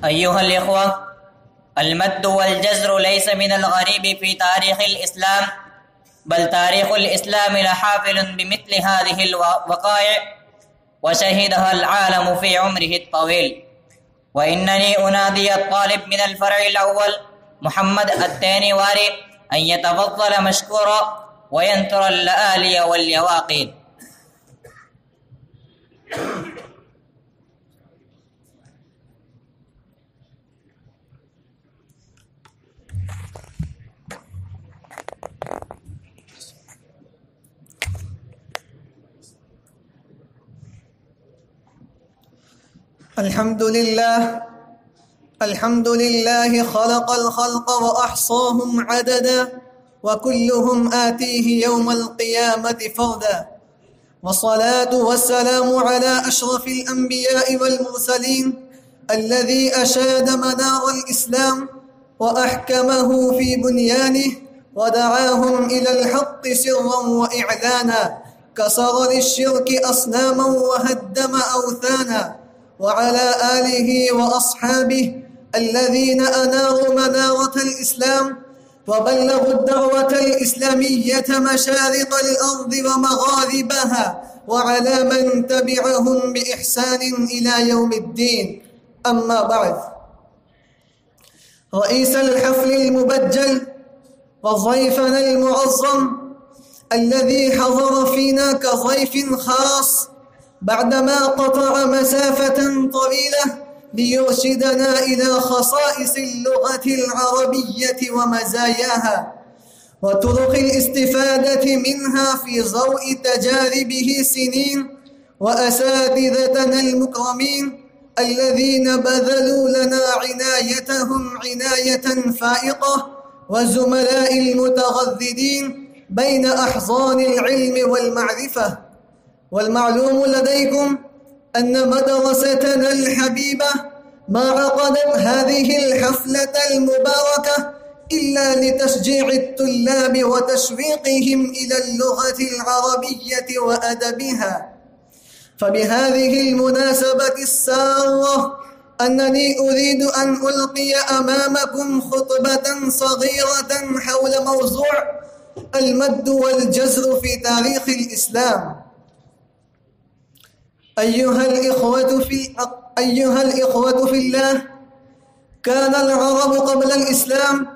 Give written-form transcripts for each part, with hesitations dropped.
أيها الإخوة، المد والجزر ليس من الغريب في تاريخ الإسلام، بل تاريخ الإسلام لحافل بمثل هذه الوقائع وشهدها العالم في عمره الطويل. وإنني أنادي الطالب من الفرع الأول محمد التانيواري أن يتفضل مشكورا وينثر اللآلي واليواقيت. الحمد لله خلق الخلق وأحصاهم عددا، وكلهم آتيه يوم القيامة فردا. والصلاة والسلام على أشرف الأنبياء والمرسلين الذي أشاد منار الإسلام وأحكمه في بنيانه ودعاهم إلى الحق سرا وإعلانا، كسر للشرك أصناما وهدم أوثانا. وعلى آله وأصحابه الذين أناروا منارة الإسلام وبلغوا الدعوة الإسلامية مشارق الأرض ومغاربها، وعلى من تبعهم بإحسان إلى يوم الدين. أما بعد، رئيس الحفل المبجل وضيفنا المعظم الذي حضر فينا كضيف خاص بعدما قطع مسافة طويلة ليرشدنا إلى خصائص اللغة العربية ومزاياها وطرق الاستفادة منها في ضوء تجاربه سنين، وأساتذتنا المكرمين الذين بذلوا لنا عنايتهم عناية فائقة، وزملاء المتغذدين بين أحضان العلم والمعرفة. والمعلوم لديكم أن مدرستنا الحبيبة ما عقدت هذه الحفلة المباركة إلا لتشجيع الطلاب وتشويقهم إلى اللغة العربية وأدبها. فبهذه المناسبة السارة أنني أريد أن ألقي أمامكم خطبة صغيرة حول موضوع المد والجزر في تاريخ الإسلام. أيها الإخوة في الله، كان العرب قبل الإسلام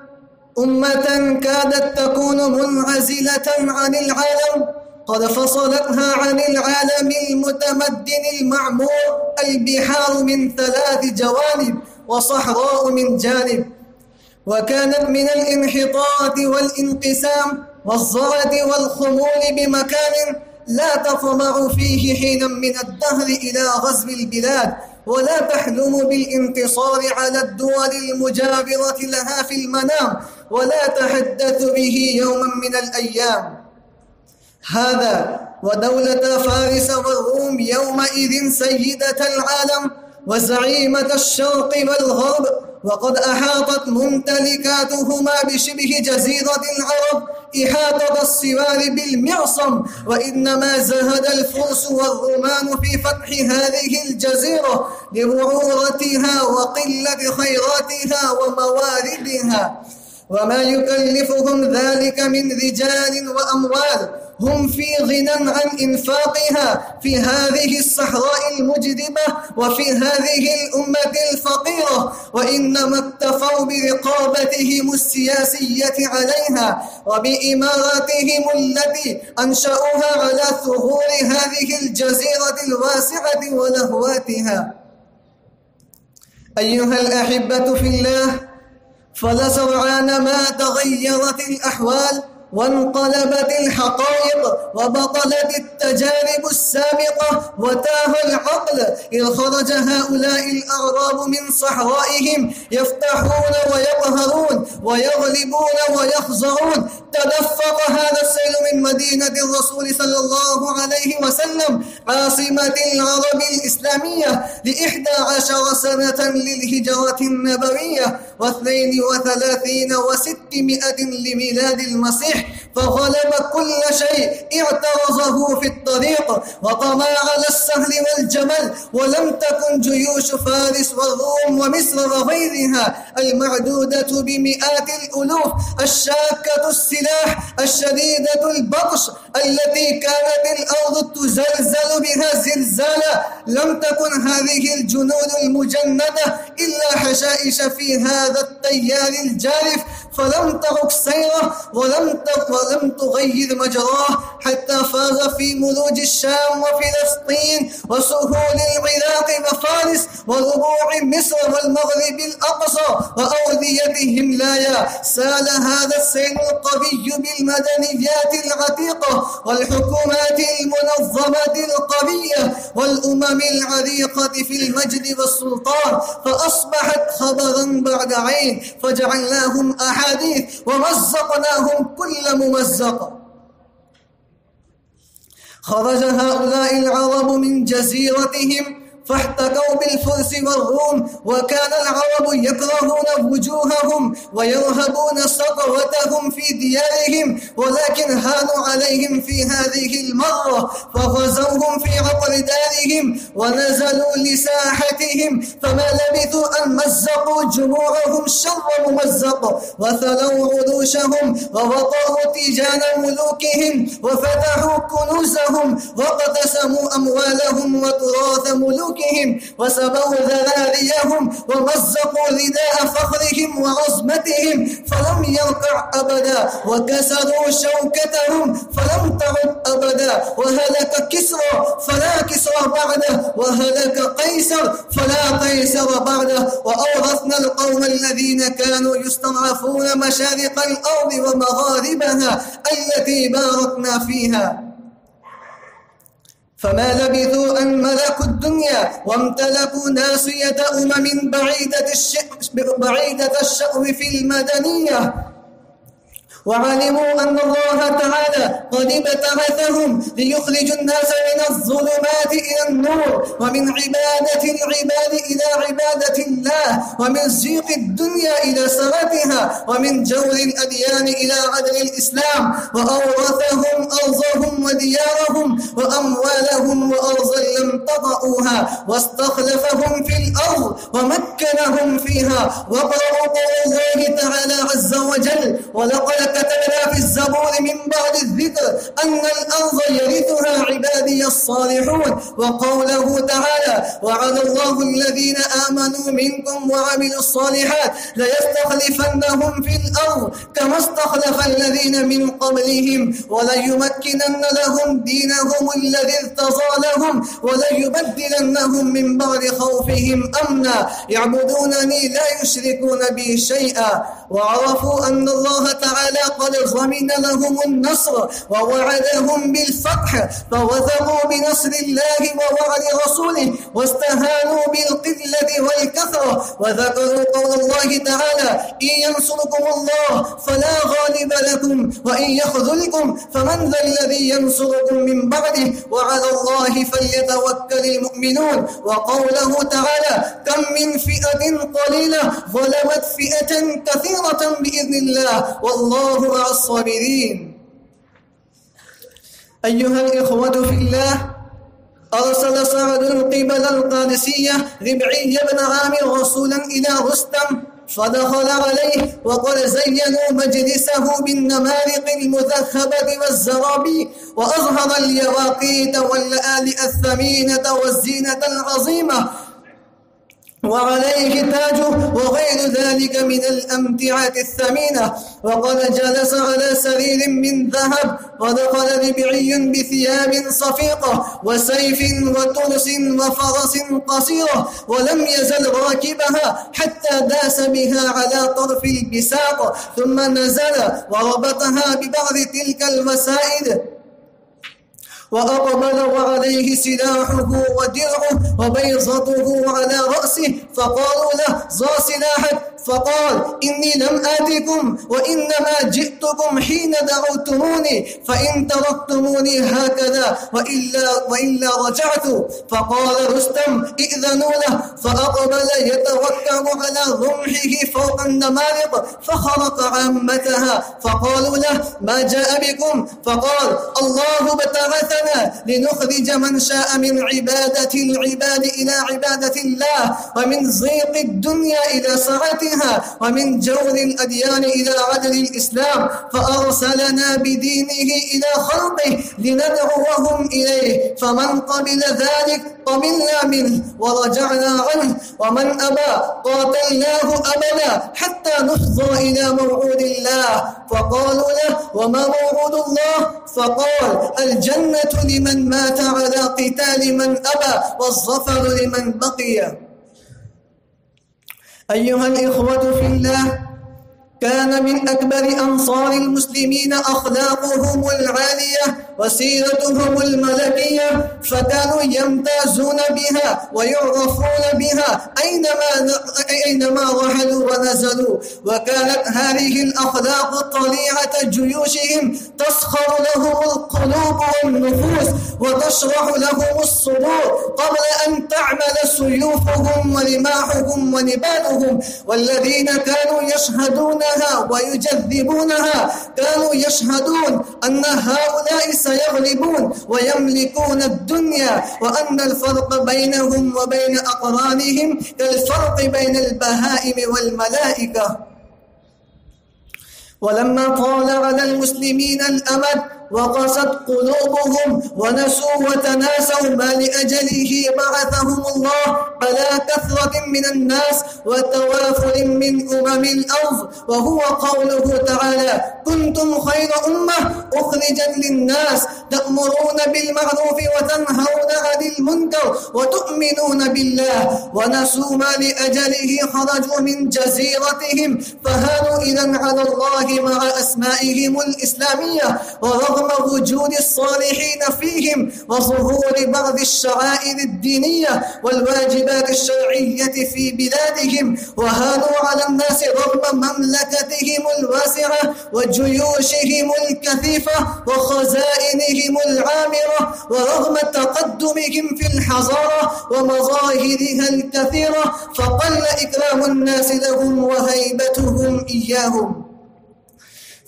أمة كادت تكون منعزلة عن العالم، قد فصلتها عن العالم المتمدن المعمور البحار من 3 جوانب وصحراء من جانب، وكانت من الانحطاط والانقسام والزرد والخمول بمكان لا تطمع فيه حينا من الدهر إلى غزو البلاد، ولا تحلم بالانتصار على الدول المجاورة لها في المنام، ولا تحدث به يوما من الأيام. هذا ودولة فارس والروم يومئذ سيدة العالم وزعيمة الشرق والغرب، وقد أحاطت ممتلكاتهما بشبه جزيرة العرب إحاطة السوار بالمعصم، وإنما زهد الفرس والرومان في فتح هذه الجزيرة لرعورتها وقلة خيراتها ومواردها، وما يكلفهم ذلك من رجال وأموال هم في غنى عن إنفاقها في هذه الصحراء المجدبة وفي هذه الأمة الفقيرة، وإنما اكتفوا برقابتهم السياسية عليها وبإماراتهم التي أنشأوها على ثغور هذه الجزيرة الواسعة ولهواتها. أيها الأحبة في الله، فلسرعان ما تغيرت الأحوال وانقلبت الحقائق وبطلت التجارب السابقة وتاه العقل، إذ خرج هؤلاء الأعراب من صحرائهم يفتحون ويقهرون ويغلبون ويخزعون. تدفق هذا السيل من مدينة الرسول صلى الله عليه وسلم عاصمة العرب الإسلامية ل11 سنة للهجرة النبوية و32 و600 لميلاد المسيح فغلب كل شيء اعترضه في الطريق وطمع على السهل والجمل. ولم تكن جيوش فارس والروم ومصر وغيرها المعدودة بمئات الألوف الشاكة السلاح الشديدة البطش التي كانت الأرض تزلزل بها زلزالا، لم تكن هذه الجنود المجندة إلا حشائش في هذا التيار الجارف، فلم ترك سيره ولم تغير مجراه حتى فاز في ملوج الشام وفلسطين وسهول العراق وفارس وربوع مصر والمغرب الأقصى وأوديتهم لايا. سال هذا السيل القوي بالمدنيات العتيقة والحكومات المنظمة القوية والأمم العريقة في المجد والسلطان، فأصبحت خبرا بعد عين، فجعلناهم أحاديث ومزقناهم كل ممزق. خرج هؤلاء العرب من جزيرتهم فاحتكوا بالفرس والروم، وكان العرب يكرهون وجوههم ويرهبون سطوتهم في ديارهم، ولكن هانوا عليهم في هذه المرة فغزوهم في عقر دارهم ونزلوا لساحتهم، فما لبثوا أن مزقوا جموعهم شر ممزق وثلوا عروشهم ووطروا تيجان ملوكهم وفتحوا كنوزهم واقتسموا أموالهم وتراث ملوكهم وسبوا ذراريهم ومزقوا رداء فخرهم وعظمتهم فلم يرقع أبدا، وكسروا شوكتهم فلم تعد أبدا، وهلك كسرى فلا كسرى بعده، وهلك قيصر فلا قيصر بعده، وأورثنا القوم الذين كانوا يستضعفون مشارق الأرض ومغاربها التي باركنا فيها. فما لبثوا أن ملكوا الدنيا وامتلكوا ناصية أمم بعيدة الشأو في المدنية، وعلموا أن الله تعالى قد ابتعثهم ليخرجوا الناس من الظلمات إلى النور، ومن عبادة العباد إلى عبادة الله، ومن زيق الدنيا إلى سرتها، ومن جور الأديان إلى عدل الإسلام، وأورثهم أرضهم وديارهم وأموالهم وأرضا لم تطئوها، واستخلفهم في الأرض ومكنهم فيها. واقرأوا قول الله تعالى عز وجل: ولقد كتبنا في الزبور من بعد الذكر أن الأرض يرثها عبادي الصالحون. وقوله تعالى: وعد الله الذين آمنوا منكم وعملوا الصالحات ليستخلفنهم في الأرض كما استخلف الذين من قبلهم وليمكنن لهم دينهم الذي ارتضى لهم وليبدلنهم من بعد خوفهم أمنا يعبدونني لا يشركون بي شيئا. وعرفوا أن الله تعالى قد ضمن لهم النصر ووعدهم بالفتح، فوثقوا بنصر الله ووعد رسوله واستهانوا بالقلة والكثرة، وذكروا قول الله تعالى: إن ينصركم الله فلا غالب لكم وإن يخذلكم فمن ذا الذي ينصركم من بعده وعلى الله فليتوكل المؤمنون. وقوله تعالى: كم من فئة قليلة غلبت فئة كثيرة بإذن الله والله مع الصابرين. أيها الإخوة في الله، أرسل سعد قبل القادسية ربعي بن عامر رسولا إلى رستم، فدخل عليه وقد زينوا مجلسه بالنمارق المذهبة والزرابي، وأظهر اليواقيت واللآلئ الثمينة والزينة العظيمة، وعليه تاجه وغير ذلك من الأمتعة الثمينة، وقد جلس على سرير من ذهب، ودخل ربعي بثياب صفيقة وسيف وترس وفرس قصيرة، ولم يزل راكبها حتى داس بها على طرف البساط، ثم نزل وربطها ببعض تلك الوسائد، وأقبل وعليه سلاحه ودرعه وبيضته على رأسه، فقالوا له: ذا سلاحك؟ فقال: إني لم آتكم وإنما جئتكم حين دعوتموني، فإن تركتموني هكذا وإلا رجعت. فقال رستم: ائذنوا له. فأقبل يتوكل على رمحه فوق النمارق فخرق عامتها. فقالوا له: ما جاء بكم؟ فقال: الله ابتعثنا لنخرج من شاء من عبادة العباد إلى عبادة الله، ومن ضيق الدنيا إلى سعتها، ومن جور الأديان إلى عدل الإسلام، فأرسلنا بدينه إلى خلقه لندعوهم إليه، فمن قبل ذلك قبلنا منه ورجعنا عنه، ومن أبى قاتلناه أبدا حتى نفضى إلى موعود الله. فقالوا له: وما موعود الله؟ فقال: الجنة لمن مات على قتال من أبى، والظفر لمن بقي. أيها الإخوة في الله، كان من أكبر أنصار المسلمين أخلاقهم العالية وسيرتهم الملكية، فكانوا يمتازون بها ويعرفون بها أينما رحلوا ونزلوا. وكانت هذه الأخلاق طليعة جيوشهم تسخر لهم القلوب والنفوس وتشرح لهم الصدور قبل أن تعمل سيوفهم ورماحهم ونبالهم. والذين كانوا يشهدونها ويجذبونها كانوا يشهدون أن هؤلاء سيغلبون ويملكون الدنيا، وأن الفرق بينهم وبين أقرانهم كالفرق بين البهائم والملائكة. ولما طال على المسلمين الأمد وقست قلوبهم ونسوا وتناسوا ما لأجله بعثهم الله على كثرة من الناس وتوافر من الأرض، وهو قوله تعالى: كنتم خير أمة أخرجت للناس تأمرون بالمعروف وتنهون عن المنكر وتؤمنون بالله. ونسوا ما لأجله خرجوا من جزيرتهم فهانوا إذن على الله مع أسمائهم الإسلامية، ورغم وجود الصالحين فيهم وظهور بعض الشعائر الدينية والواجبات الشرعية في بلادهم، وهانوا على الناس رغم مملكتهم الواسعة وجيوشهم الكثيفة وخزائنهم العامرة، ورغم تقدمهم في الحضارة ومظاهرها الكثيرة، فقل إكرام الناس لهم وهيبتهم إياهم.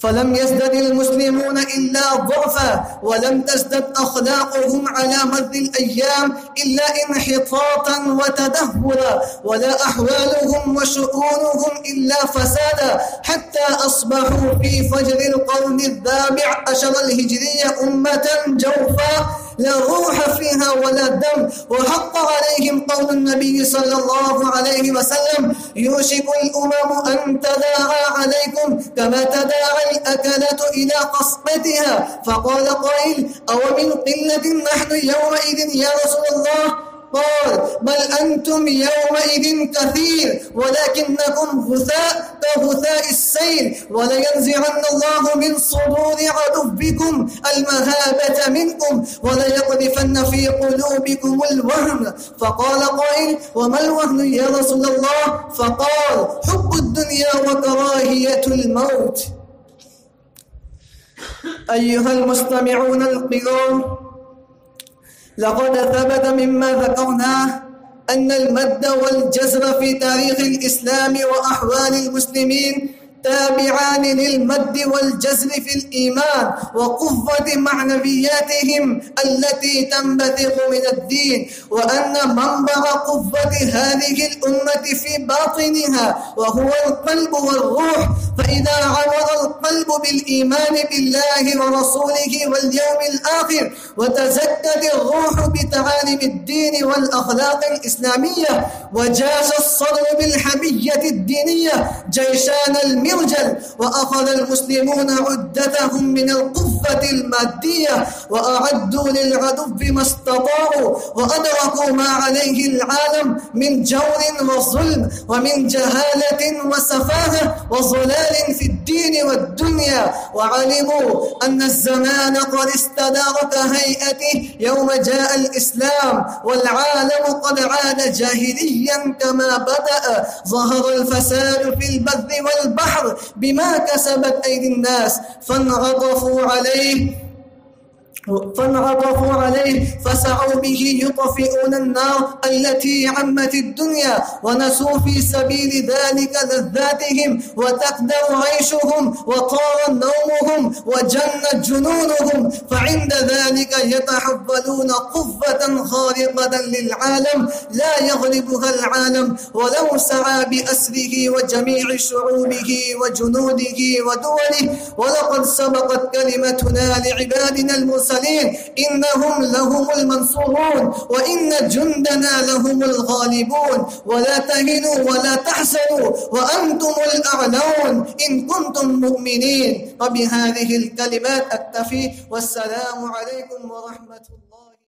فلم يزدد المسلمون إلا ضعفا، ولم تزدد أخلاقهم على مر الأيام إلا انحطاطا وتدهورا، ولا أحوالهم وشؤونهم إلا فسادا، حتى أصبحوا في فجر القرن 17 الهجرية أمة جوفاء لا روح فيها ولا دم. وحق عليهم قول النبي صلى الله عليه وسلم: يوشك الأمم أن تداعى عليكم كما تداعى الأكلة إلى قصبتها. فقال قائل: أو من قلة نحن يومئذ يا رسول الله؟ قال: بل أنتم يومئذ كثير ولكنكم غثاء كغثاء السيل، ولينزعن الله من صدور عدوكم المهابة منكم وليقذفن في قلوبكم الوهن. فقال قائل: وما الوهن يا رسول الله؟ فقال: حب الدنيا وكراهية الموت. أيها المستمعون الكرام، لقد ثبت مما ذكرناه أن المد والجزر في تاريخ الإسلام وأحوال المسلمين تابعان للمد والجزر في الإيمان وقوة معنوياتهم التي تنبثق من الدين، وأن منبع قوة هذه الأمة في باطنها وهو القلب والروح. فإذا عمر القلب بالإيمان بالله ورسوله واليوم الآخر وتزكت الروح بتعاليم الدين والأخلاق الإسلامية وجاز الصدر بالحمية العملية الدينية جيشان المرجل، وأخذ المسلمون عدتهم من القفة المادية وأعدوا للعدو ما استطاعوا، وأدركوا ما عليه العالم من جور وظلم ومن جهالة وسفاهة وضلال في الدين والدنيا، وعلموا أن الزمان قد استدار كهيئته يوم جاء الإسلام، والعالم قد عاد جاهليا كما بدأ. ظهر الفساد في البر والبحر بما كسبت أيدي الناس، فانعطفوا عليه فسعوا به يطفئون النار التي عمت الدنيا، ونسوا في سبيل ذلك لذاتهم، وتقدر عيشهم، وطار نومهم، وجنت جنونهم، فعند ذلك يتحولون قوة خارقة للعالم لا يغلبها العالم ولو سعى بأسره وجميع شعوبه وجنوده ودوله. ولقد سبقت كلمتنا لعبادنا المرسلين إنهم لهم المنصورون وإن جندنا لهم الغالبون. ولا تهنوا ولا تحزنوا وأنتم الأعلون إن كنتم مؤمنين. وبهذه الكلمات أكتفي، والسلام عليكم ورحمة الله.